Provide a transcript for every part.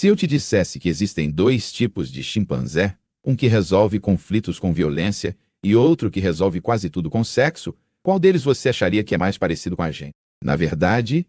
Se eu te dissesse que existem dois tipos de chimpanzé, um que resolve conflitos com violência e outro que resolve quase tudo com sexo, qual deles você acharia que é mais parecido com a gente? Na verdade,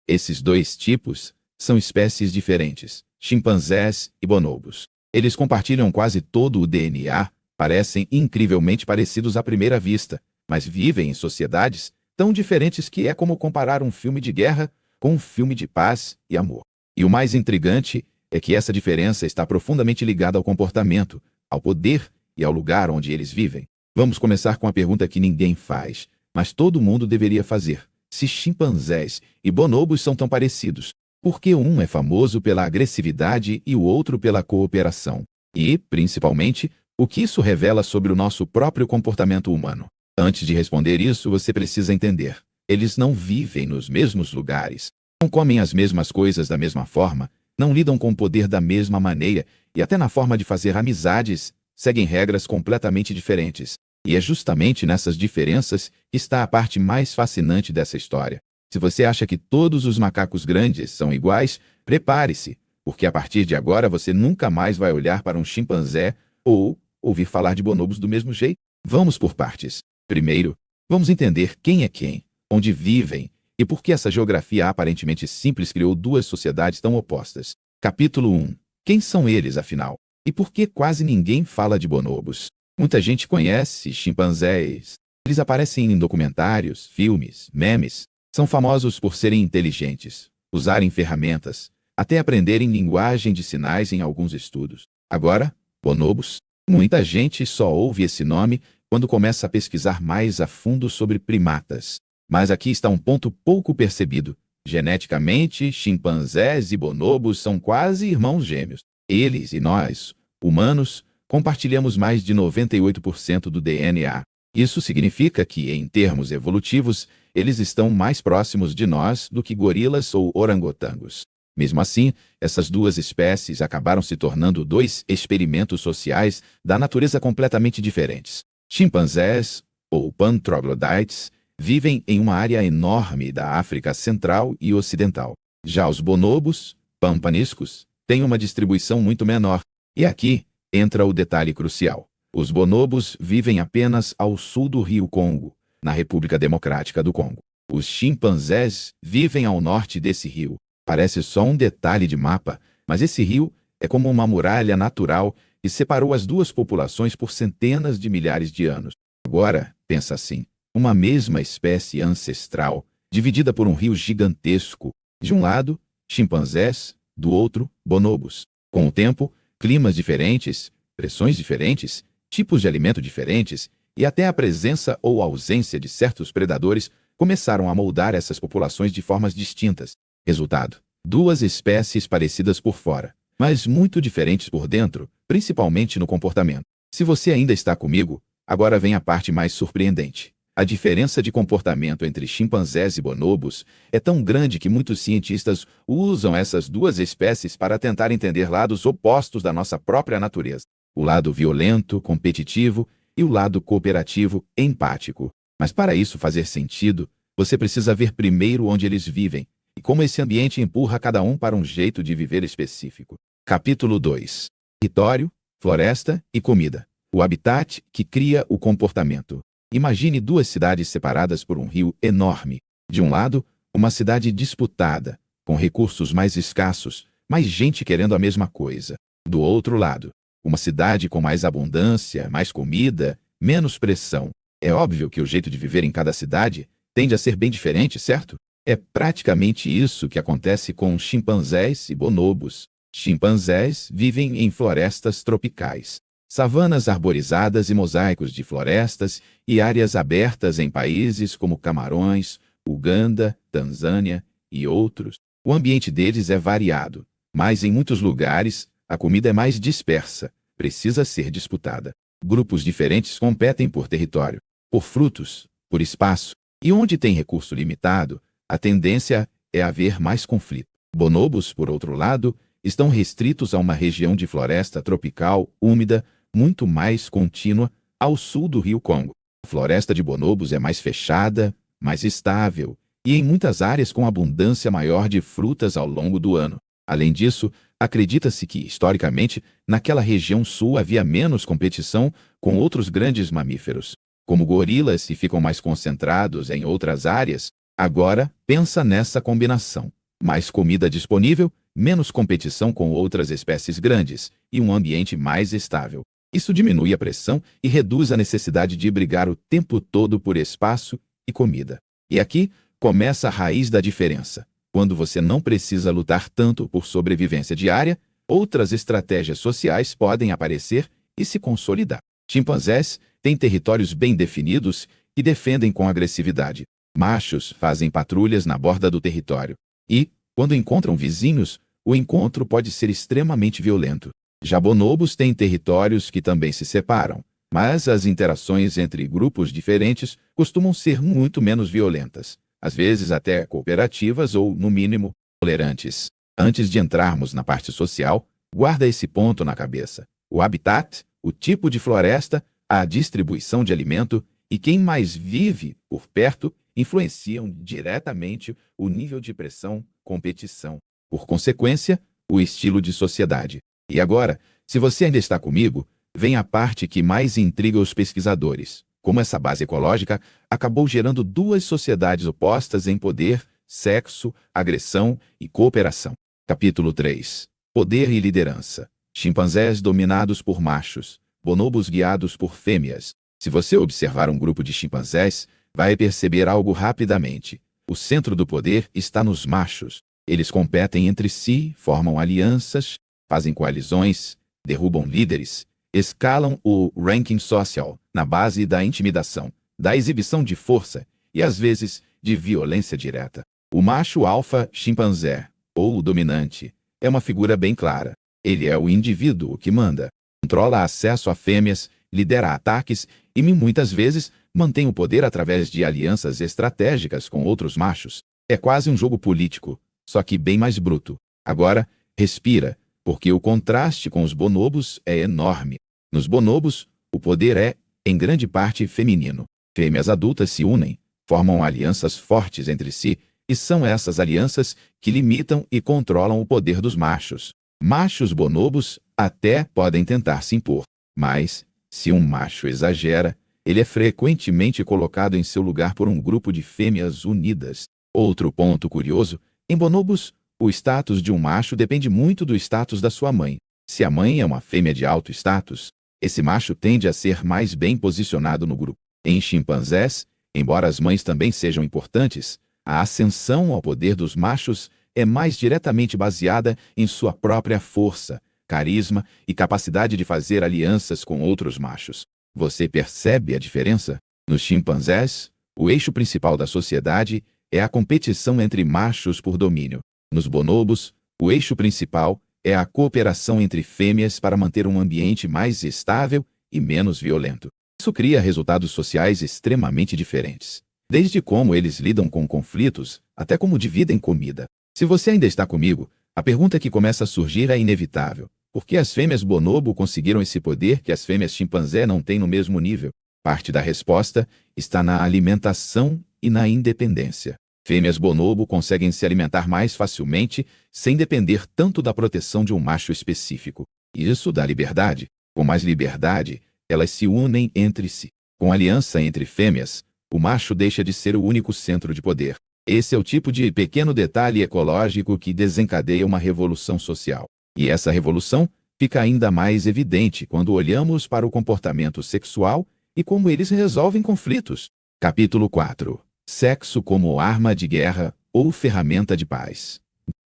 esses dois tipos são espécies diferentes, chimpanzés e bonobos. Eles compartilham quase todo o DNA, parecem incrivelmente parecidos à primeira vista, mas vivem em sociedades tão diferentes que é como comparar um filme de guerra com um filme de paz e amor. E o mais intrigante é que essa diferença está profundamente ligada ao comportamento, ao poder e ao lugar onde eles vivem. Vamos começar com a pergunta que ninguém faz, mas todo mundo deveria fazer. Se chimpanzés e bonobos são tão parecidos, por que um é famoso pela agressividade e o outro pela cooperação? E, principalmente, o que isso revela sobre o nosso próprio comportamento humano? Antes de responder isso, você precisa entender. Eles não vivem nos mesmos lugares, não comem as mesmas coisas da mesma forma, não lidam com o poder da mesma maneira e até na forma de fazer amizades, seguem regras completamente diferentes. E é justamente nessas diferenças que está a parte mais fascinante dessa história. Se você acha que todos os macacos grandes são iguais, prepare-se, porque a partir de agora você nunca mais vai olhar para um chimpanzé ou ouvir falar de bonobos do mesmo jeito. Vamos por partes. Primeiro, vamos entender quem é quem, onde vivem e por que essa geografia aparentemente simples criou duas sociedades tão opostas. Capítulo 1. Quem são eles, afinal? E por que quase ninguém fala de bonobos? Muita gente conhece chimpanzés. Eles aparecem em documentários, filmes, memes. São famosos por serem inteligentes, usarem ferramentas, até aprenderem linguagem de sinais em alguns estudos. Agora, bonobos? Muita gente só ouve esse nome quando começa a pesquisar mais a fundo sobre primatas. Mas aqui está um ponto pouco percebido. Geneticamente, chimpanzés e bonobos são quase irmãos gêmeos. Eles e nós, humanos, compartilhamos mais de 98% do DNA. Isso significa que, em termos evolutivos, eles estão mais próximos de nós do que gorilas ou orangotangos. Mesmo assim, essas duas espécies acabaram se tornando dois experimentos sociais da natureza completamente diferentes. Chimpanzés, ou pantroglodytes, vivem em uma área enorme da África Central e Ocidental. Já os bonobos, pampaniscos, têm uma distribuição muito menor. E aqui entra o detalhe crucial. Os bonobos vivem apenas ao sul do rio Congo, na República Democrática do Congo. Os chimpanzés vivem ao norte desse rio. Parece só um detalhe de mapa, mas esse rio é como uma muralha natural que separou as duas populações por centenas de milhares de anos. Agora, pensa assim, uma mesma espécie ancestral, dividida por um rio gigantesco. De um lado, chimpanzés, do outro, bonobos. Com o tempo, climas diferentes, pressões diferentes, tipos de alimento diferentes e até a presença ou ausência de certos predadores começaram a moldar essas populações de formas distintas. Resultado: duas espécies parecidas por fora, mas muito diferentes por dentro, principalmente no comportamento. Se você ainda está comigo, agora vem a parte mais surpreendente. A diferença de comportamento entre chimpanzés e bonobos é tão grande que muitos cientistas usam essas duas espécies para tentar entender lados opostos da nossa própria natureza. O lado violento, competitivo e o lado cooperativo, empático. Mas para isso fazer sentido, você precisa ver primeiro onde eles vivem e como esse ambiente empurra cada um para um jeito de viver específico. Capítulo 2. Território, floresta e comida. O habitat que cria o comportamento. Imagine duas cidades separadas por um rio enorme. De um lado, uma cidade disputada, com recursos mais escassos, mais gente querendo a mesma coisa. Do outro lado, uma cidade com mais abundância, mais comida, menos pressão. É óbvio que o jeito de viver em cada cidade tende a ser bem diferente, certo? É praticamente isso que acontece com chimpanzés e bonobos. Chimpanzés vivem em florestas tropicais, savanas arborizadas e mosaicos de florestas e áreas abertas em países como Camarões, Uganda, Tanzânia e outros. O ambiente deles é variado, mas em muitos lugares a comida é mais dispersa, precisa ser disputada. Grupos diferentes competem por território, por frutos, por espaço, e onde tem recurso limitado, a tendência é haver mais conflito. Bonobos, por outro lado, estão restritos a uma região de floresta tropical, úmida, muito mais contínua, ao sul do rio Congo. A floresta de bonobos é mais fechada, mais estável, e em muitas áreas com abundância maior de frutas ao longo do ano. Além disso, Acredita-se que, historicamente, naquela região sul havia menos competição com outros grandes mamíferos. Como gorilas se ficam mais concentrados em outras áreas, agora pensa nessa combinação. Mais comida disponível, menos competição com outras espécies grandes e um ambiente mais estável. Isso diminui a pressão e reduz a necessidade de brigar o tempo todo por espaço e comida. E aqui começa a raiz da diferença. Quando você não precisa lutar tanto por sobrevivência diária, outras estratégias sociais podem aparecer e se consolidar. Chimpanzés têm territórios bem definidos e defendem com agressividade. Machos fazem patrulhas na borda do território. E, quando encontram vizinhos, o encontro pode ser extremamente violento. Já bonobos têm territórios que também se separam, mas as interações entre grupos diferentes costumam ser muito menos violentas, às vezes até cooperativas ou, no mínimo, tolerantes. Antes de entrarmos na parte social, guarda esse ponto na cabeça. O habitat, o tipo de floresta, a distribuição de alimento e quem mais vive por perto influenciam diretamente o nível de pressão, competição. Por consequência, o estilo de sociedade. E agora, se você ainda está comigo, vem a parte que mais intriga os pesquisadores. Como essa base ecológica acabou gerando duas sociedades opostas em poder, sexo, agressão e cooperação. Capítulo 3. Poder e liderança. Chimpanzés dominados por machos, bonobos guiados por fêmeas. Se você observar um grupo de chimpanzés, vai perceber algo rapidamente. O centro do poder está nos machos. Eles competem entre si, formam alianças, fazem coalizões, derrubam líderes, escalam o ranking social na base da intimidação, da exibição de força e, às vezes, de violência direta. O macho alfa chimpanzé, ou o dominante, é uma figura bem clara. Ele é o indivíduo que manda, controla acesso a fêmeas, lidera ataques e, muitas vezes, mantém o poder através de alianças estratégicas com outros machos. É quase um jogo político, só que bem mais bruto. Agora, respira, porque o contraste com os bonobos é enorme. Nos bonobos, o poder é, em grande parte, feminino. Fêmeas adultas se unem, formam alianças fortes entre si, e são essas alianças que limitam e controlam o poder dos machos. Machos bonobos até podem tentar se impor, mas, se um macho exagera, ele é frequentemente colocado em seu lugar por um grupo de fêmeas unidas. Outro ponto curioso, em bonobos, o status de um macho depende muito do status da sua mãe. Se a mãe é uma fêmea de alto status, esse macho tende a ser mais bem posicionado no grupo. Em chimpanzés, embora as mães também sejam importantes, a ascensão ao poder dos machos é mais diretamente baseada em sua própria força, carisma e capacidade de fazer alianças com outros machos. Você percebe a diferença? Nos chimpanzés, o eixo principal da sociedade é a competição entre machos por domínio. Nos bonobos, o eixo principal é a cooperação entre fêmeas para manter um ambiente mais estável e menos violento. Isso cria resultados sociais extremamente diferentes, desde como eles lidam com conflitos até como dividem comida. Se você ainda está comigo, a pergunta que começa a surgir é inevitável. Por que as fêmeas bonobo conseguiram esse poder que as fêmeas chimpanzé não têm no mesmo nível? Parte da resposta está na alimentação e na independência. Fêmeas bonobo conseguem se alimentar mais facilmente sem depender tanto da proteção de um macho específico. Isso dá liberdade. Com mais liberdade, elas se unem entre si. Com aliança entre fêmeas, o macho deixa de ser o único centro de poder. Esse é o tipo de pequeno detalhe ecológico que desencadeia uma revolução social. E essa revolução fica ainda mais evidente quando olhamos para o comportamento sexual e como eles resolvem conflitos. Capítulo 4. Sexo como arma de guerra ou ferramenta de paz.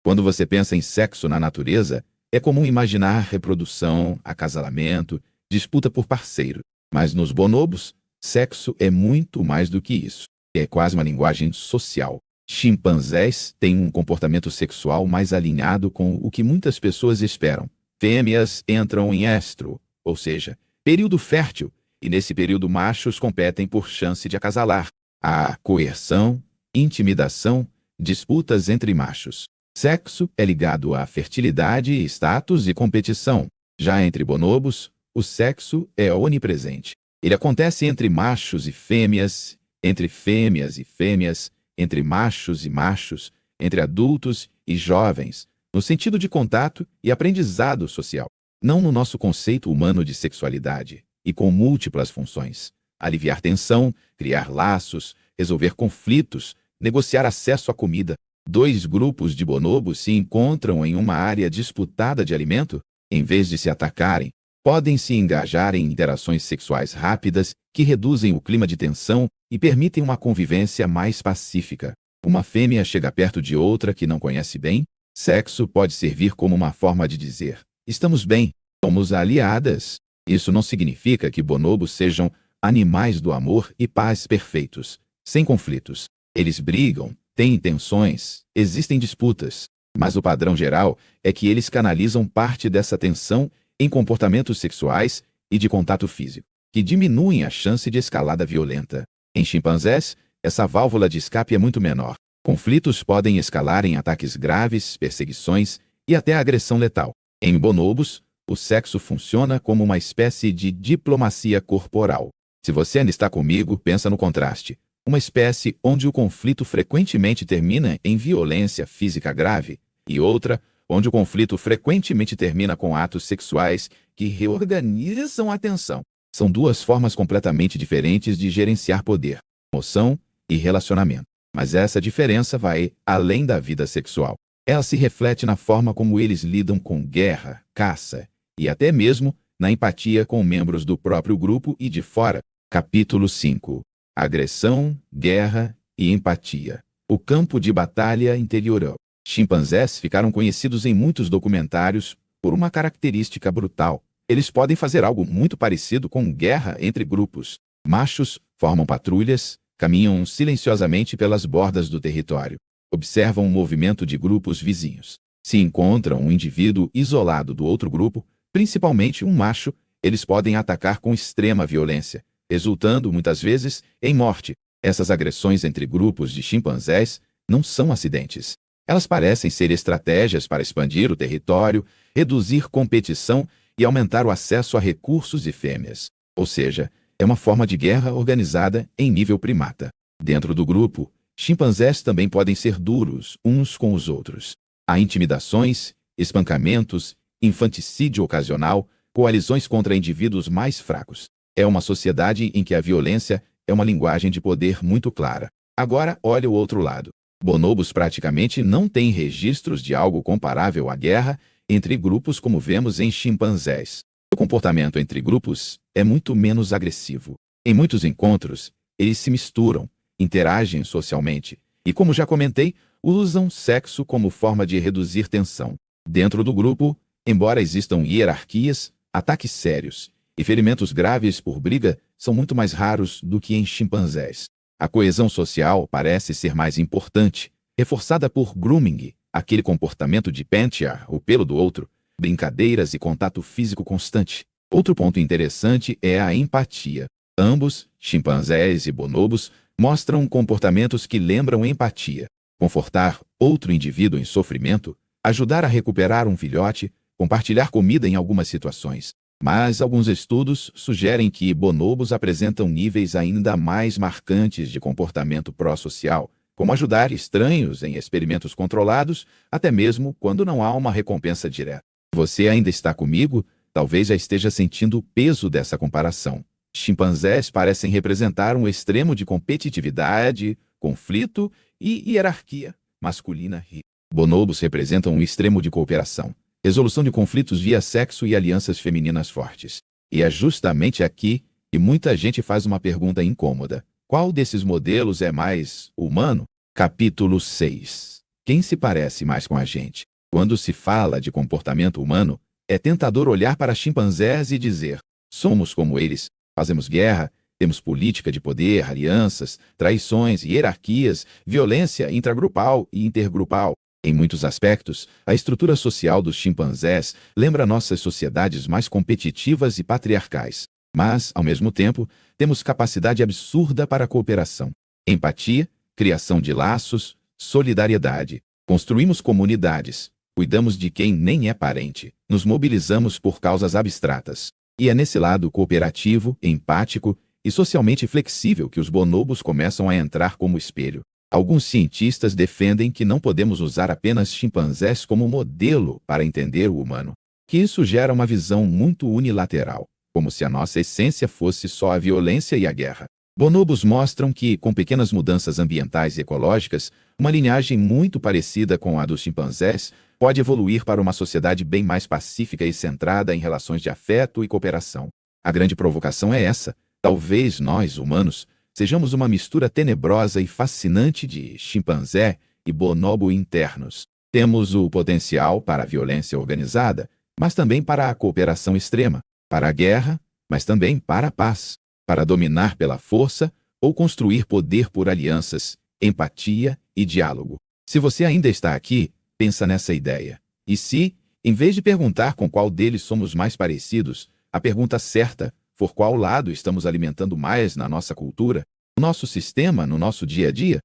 Quando você pensa em sexo na natureza, é comum imaginar reprodução, acasalamento, disputa por parceiro. Mas nos bonobos, sexo é muito mais do que isso. É quase uma linguagem social. Chimpanzés têm um comportamento sexual mais alinhado com o que muitas pessoas esperam. Fêmeas entram em estro, ou seja, período fértil, e nesse período machos competem por chance de acasalar. Há coerção, intimidação, disputas entre machos. Sexo é ligado à fertilidade, status e competição. Já entre bonobos, o sexo é onipresente. Ele acontece entre machos e fêmeas, entre fêmeas e fêmeas, entre machos e machos, entre adultos e jovens, no sentido de contato e aprendizado social, não no nosso conceito humano de sexualidade, e com múltiplas funções: aliviar tensão, criar laços, resolver conflitos, negociar acesso à comida. Dois grupos de bonobos se encontram em uma área disputada de alimento, em vez de se atacarem, podem se engajar em interações sexuais rápidas que reduzem o clima de tensão e permitem uma convivência mais pacífica. Uma fêmea chega perto de outra que não conhece bem. Sexo pode servir como uma forma de dizer: estamos bem, somos aliadas. Isso não significa que bonobos sejam animais do amor e paz perfeitos, sem conflitos. Eles brigam, têm tensões, existem disputas, mas o padrão geral é que eles canalizam parte dessa tensão em comportamentos sexuais e de contato físico, que diminuem a chance de escalada violenta. Em chimpanzés, essa válvula de escape é muito menor. Conflitos podem escalar em ataques graves, perseguições e até agressão letal. Em bonobos, o sexo funciona como uma espécie de diplomacia corporal. Se você ainda está comigo, pensa no contraste. Uma espécie onde o conflito frequentemente termina em violência física grave, e outra onde o conflito frequentemente termina com atos sexuais que reorganizam a tensão. São duas formas completamente diferentes de gerenciar poder, emoção e relacionamento. Mas essa diferença vai além da vida sexual. Ela se reflete na forma como eles lidam com guerra, caça e até mesmo na empatia com membros do próprio grupo e de fora. Capítulo 5. Agressão, guerra e empatia. O campo de batalha interior. Chimpanzés ficaram conhecidos em muitos documentários por uma característica brutal. Eles podem fazer algo muito parecido com guerra entre grupos. Machos formam patrulhas, caminham silenciosamente pelas bordas do território, observam o movimento de grupos vizinhos. Se encontram um indivíduo isolado do outro grupo, principalmente um macho, eles podem atacar com extrema violência, resultando muitas vezes em morte. Essas agressões entre grupos de chimpanzés não são acidentes. Elas parecem ser estratégias para expandir o território, reduzir competição e aumentar o acesso a recursos e fêmeas. Ou seja, é uma forma de guerra organizada em nível primata. Dentro do grupo, chimpanzés também podem ser duros uns com os outros. Há intimidações, espancamentos, infanticídio ocasional, coalizões contra indivíduos mais fracos. É uma sociedade em que a violência é uma linguagem de poder muito clara. Agora, olha o outro lado. Bonobos praticamente não têm registros de algo comparável à guerra entre grupos como vemos em chimpanzés. O comportamento entre grupos é muito menos agressivo. Em muitos encontros, eles se misturam, interagem socialmente e, como já comentei, usam sexo como forma de reduzir tensão. Dentro do grupo, embora existam hierarquias, ataques sérios e ferimentos graves por briga são muito mais raros do que em chimpanzés. A coesão social parece ser mais importante, reforçada por grooming, aquele comportamento de pentear o pelo do outro, brincadeiras e contato físico constante. Outro ponto interessante é a empatia. Ambos, chimpanzés e bonobos, mostram comportamentos que lembram empatia. Confortar outro indivíduo em sofrimento, ajudar a recuperar um filhote, compartilhar comida em algumas situações. Mas alguns estudos sugerem que bonobos apresentam níveis ainda mais marcantes de comportamento pró-social, como ajudar estranhos em experimentos controlados, até mesmo quando não há uma recompensa direta. Se você ainda está comigo, talvez já esteja sentindo o peso dessa comparação. Chimpanzés parecem representar um extremo de competitividade, conflito e hierarquia masculina. Bonobos representam um extremo de cooperação, resolução de conflitos via sexo e alianças femininas fortes. E é justamente aqui que muita gente faz uma pergunta incômoda. Qual desses modelos é mais humano? Capítulo 6. Quem se parece mais com a gente? Quando se fala de comportamento humano, é tentador olhar para chimpanzés e dizer: somos como eles, fazemos guerra, temos política de poder, alianças, traições, hierarquias, violência intragrupal e intergrupal. Em muitos aspectos, a estrutura social dos chimpanzés lembra nossas sociedades mais competitivas e patriarcais. Mas, ao mesmo tempo, temos capacidade absurda para a cooperação, empatia, criação de laços, solidariedade. Construímos comunidades, cuidamos de quem nem é parente, nos mobilizamos por causas abstratas. E é nesse lado cooperativo, empático e socialmente flexível que os bonobos começam a entrar como espelho. Alguns cientistas defendem que não podemos usar apenas chimpanzés como modelo para entender o humano, que isso gera uma visão muito unilateral, como se a nossa essência fosse só a violência e a guerra. Bonobos mostram que, com pequenas mudanças ambientais e ecológicas, uma linhagem muito parecida com a dos chimpanzés pode evoluir para uma sociedade bem mais pacífica e centrada em relações de afeto e cooperação. A grande provocação é essa: talvez nós, humanos, sejamos uma mistura tenebrosa e fascinante de chimpanzé e bonobo internos. Temos o potencial para a violência organizada, mas também para a cooperação extrema, para a guerra, mas também para a paz, para dominar pela força ou construir poder por alianças, empatia e diálogo. Se você ainda está aqui, pensa nessa ideia. E se, em vez de perguntar com qual deles somos mais parecidos, a pergunta certa for qual lado estamos alimentando mais na nossa cultura, no nosso sistema, no nosso dia a dia?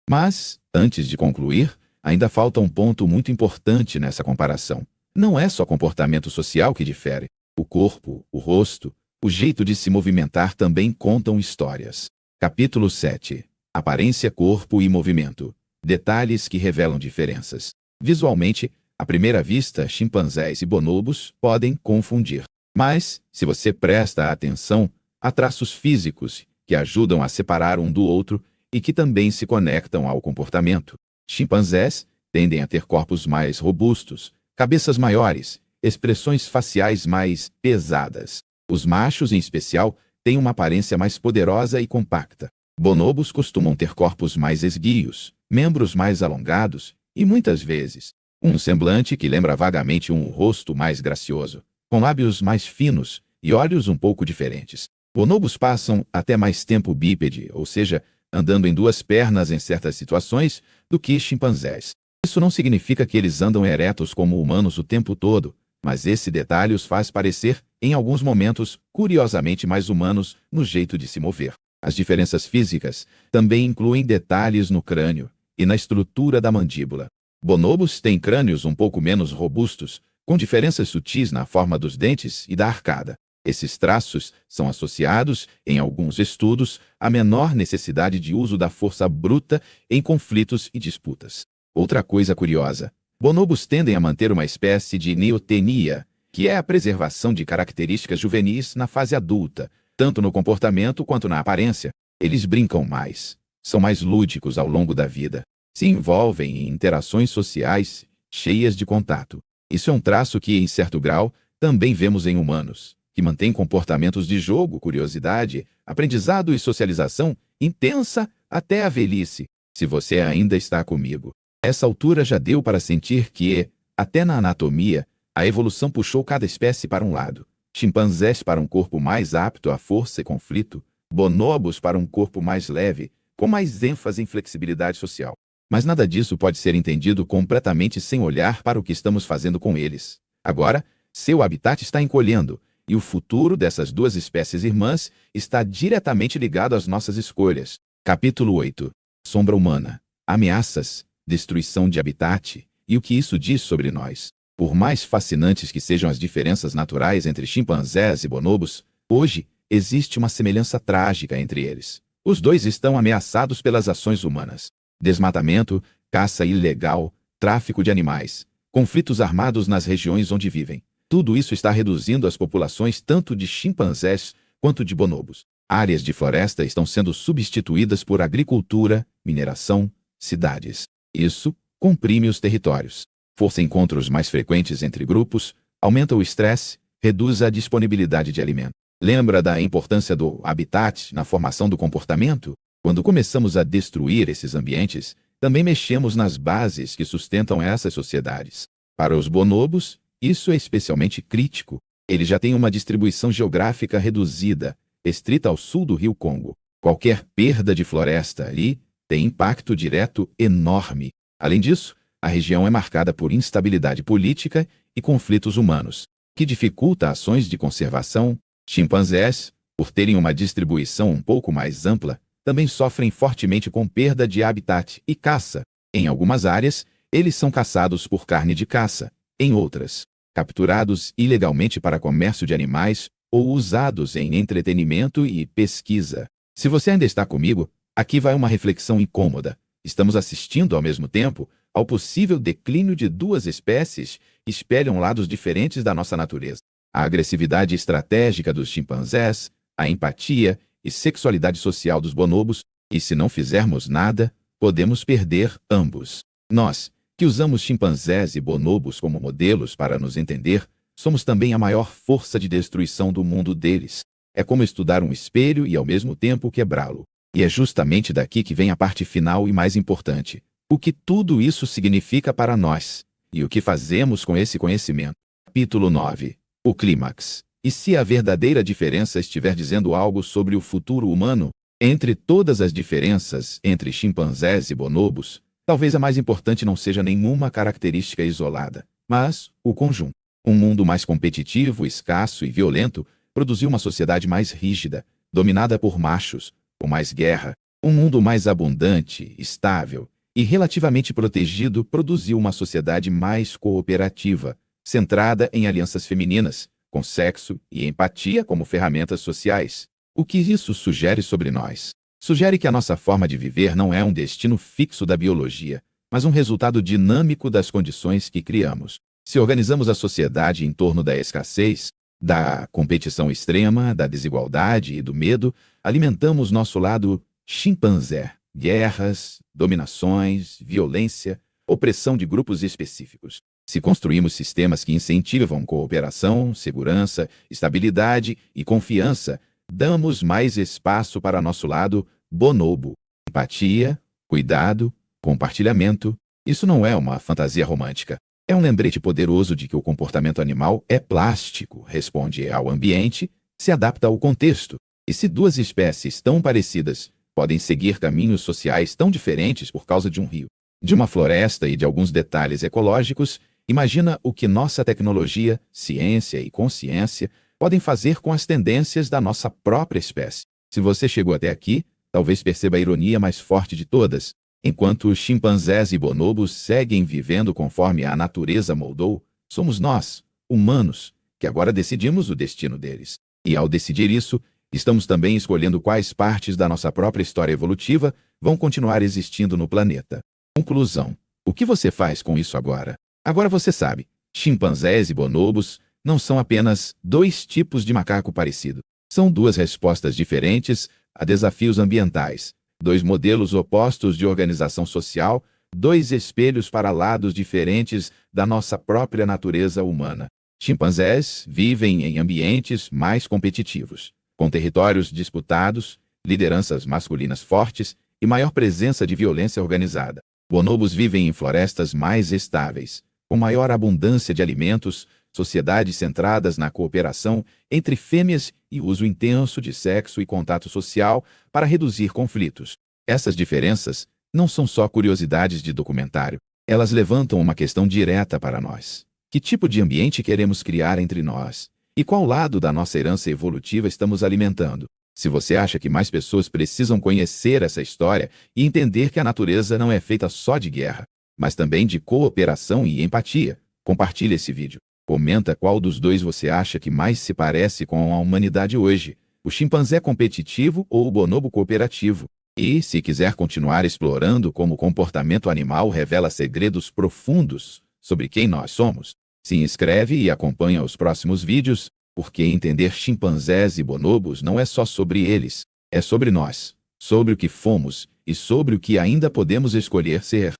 Mas, antes de concluir, ainda falta um ponto muito importante nessa comparação. Não é só comportamento social que difere. O corpo, o rosto, o jeito de se movimentar também contam histórias. Capítulo 7. Aparência, corpo e movimento. Detalhes que revelam diferenças. Visualmente, à primeira vista, chimpanzés e bonobos podem confundir. Mas, se você presta atenção, há traços físicos que ajudam a separar um do outro e que também se conectam ao comportamento. Chimpanzés tendem a ter corpos mais robustos, cabeças maiores, expressões faciais mais pesadas. Os machos, em especial, têm uma aparência mais poderosa e compacta. Bonobos costumam ter corpos mais esguios, membros mais alongados e, muitas vezes, um semblante que lembra vagamente um rosto mais gracioso, com lábios mais finos e olhos um pouco diferentes. Bonobos passam até mais tempo bípede, ou seja, andando em duas pernas em certas situações, do que chimpanzés. Isso não significa que eles andam eretos como humanos o tempo todo, mas esse detalhe os faz parecer, em alguns momentos, curiosamente mais humanos no jeito de se mover. As diferenças físicas também incluem detalhes no crânio e na estrutura da mandíbula. Bonobos têm crânios um pouco menos robustos, com diferenças sutis na forma dos dentes e da arcada. Esses traços são associados, em alguns estudos, à menor necessidade de uso da força bruta em conflitos e disputas. Outra coisa curiosa: bonobos tendem a manter uma espécie de neotenia, que é a preservação de características juvenis na fase adulta, tanto no comportamento quanto na aparência. Eles brincam mais, são mais lúdicos ao longo da vida, se envolvem em interações sociais cheias de contato. Isso é um traço que, em certo grau, também vemos em humanos, que mantêm comportamentos de jogo, curiosidade, aprendizado e socialização intensa até a velhice. Se você ainda está comigo, essa altura já deu para sentir que, até na anatomia, a evolução puxou cada espécie para um lado. Chimpanzés para um corpo mais apto à força e conflito, bonobos para um corpo mais leve, com mais ênfase em flexibilidade social. Mas nada disso pode ser entendido completamente sem olhar para o que estamos fazendo com eles. Agora, seu habitat está encolhendo, e o futuro dessas duas espécies irmãs está diretamente ligado às nossas escolhas. Capítulo 8. Sombra humana. Ameaças, destruição de habitat e o que isso diz sobre nós. Por mais fascinantes que sejam as diferenças naturais entre chimpanzés e bonobos, hoje existe uma semelhança trágica entre eles. Os dois estão ameaçados pelas ações humanas. Desmatamento, caça ilegal, tráfico de animais, conflitos armados nas regiões onde vivem. Tudo isso está reduzindo as populações tanto de chimpanzés quanto de bonobos. Áreas de floresta estão sendo substituídas por agricultura, mineração, cidades. Isso comprime os territórios, força encontros mais frequentes entre grupos, aumenta o estresse, reduz a disponibilidade de alimento. Lembra da importância do habitat na formação do comportamento? Quando começamos a destruir esses ambientes, também mexemos nas bases que sustentam essas sociedades. Para os bonobos, isso é especialmente crítico. Eles já têm uma distribuição geográfica reduzida, restrita ao sul do rio Congo. Qualquer perda de floresta ali tem impacto direto enorme. Além disso, a região é marcada por instabilidade política e conflitos humanos, que dificulta ações de conservação. Chimpanzés, por terem uma distribuição um pouco mais ampla, também sofrem fortemente com perda de habitat e caça. Em algumas áreas, eles são caçados por carne de caça. Em outras, capturados ilegalmente para comércio de animais ou usados em entretenimento e pesquisa. Se você ainda está comigo, Aqui vai uma reflexão incômoda. Estamos assistindo, ao mesmo tempo, ao possível declínio de duas espécies que espelham lados diferentes da nossa natureza. A agressividade estratégica dos chimpanzés, a empatia e sexualidade social dos bonobos, e se não fizermos nada, podemos perder ambos. Nós, que usamos chimpanzés e bonobos como modelos para nos entender, somos também a maior força de destruição do mundo deles. É como estudar um espelho e, ao mesmo tempo, quebrá-lo. E é justamente daqui que vem a parte final e mais importante. O que tudo isso significa para nós? E o que fazemos com esse conhecimento? Capítulo 9. O clímax. E se a verdadeira diferença estiver dizendo algo sobre o futuro humano? Entre todas as diferenças entre chimpanzés e bonobos, talvez a mais importante não seja nenhuma característica isolada, mas o conjunto. Um mundo mais competitivo, escasso e violento produziu uma sociedade mais rígida, dominada por machos, com mais guerra. Um mundo mais abundante, estável e relativamente protegido produziu uma sociedade mais cooperativa, centrada em alianças femininas, com sexo e empatia como ferramentas sociais. O que isso sugere sobre nós? Sugere que a nossa forma de viver não é um destino fixo da biologia, mas um resultado dinâmico das condições que criamos. Se organizamos a sociedade em torno da escassez, da competição extrema, da desigualdade e do medo, alimentamos nosso lado chimpanzé. Guerras, dominações, violência, opressão de grupos específicos. Se construímos sistemas que incentivam cooperação, segurança, estabilidade e confiança, damos mais espaço para nosso lado bonobo. Empatia, cuidado, compartilhamento. Isso não é uma fantasia romântica. É um lembrete poderoso de que o comportamento animal é plástico, responde ao ambiente, se adapta ao contexto. E se duas espécies tão parecidas podem seguir caminhos sociais tão diferentes por causa de um rio, de uma floresta e de alguns detalhes ecológicos, imagina o que nossa tecnologia, ciência e consciência podem fazer com as tendências da nossa própria espécie. Se você chegou até aqui, talvez perceba a ironia mais forte de todas. Enquanto os chimpanzés e bonobos seguem vivendo conforme a natureza moldou, somos nós, humanos, que agora decidimos o destino deles. E ao decidir isso, estamos também escolhendo quais partes da nossa própria história evolutiva vão continuar existindo no planeta. Conclusão. O que você faz com isso agora? Agora você sabe, chimpanzés e bonobos não são apenas dois tipos de macaco parecido. São duas respostas diferentes a desafios ambientais, dois modelos opostos de organização social, dois espelhos para lados diferentes da nossa própria natureza humana. Chimpanzés vivem em ambientes mais competitivos, com territórios disputados, lideranças masculinas fortes e maior presença de violência organizada. Bonobos vivem em florestas mais estáveis, com maior abundância de alimentos, sociedades centradas na cooperação entre fêmeas e uso intenso de sexo e contato social para reduzir conflitos. Essas diferenças não são só curiosidades de documentário, elas levantam uma questão direta para nós. Que tipo de ambiente queremos criar entre nós? E qual lado da nossa herança evolutiva estamos alimentando? Se você acha que mais pessoas precisam conhecer essa história e entender que a natureza não é feita só de guerra, mas também de cooperação e empatia, compartilhe esse vídeo. Comenta qual dos dois você acha que mais se parece com a humanidade hoje, o chimpanzé competitivo ou o bonobo cooperativo. E, se quiser continuar explorando como o comportamento animal revela segredos profundos sobre quem nós somos, se inscreve e acompanha os próximos vídeos, porque entender chimpanzés e bonobos não é só sobre eles, é sobre nós, sobre o que fomos e sobre o que ainda podemos escolher ser.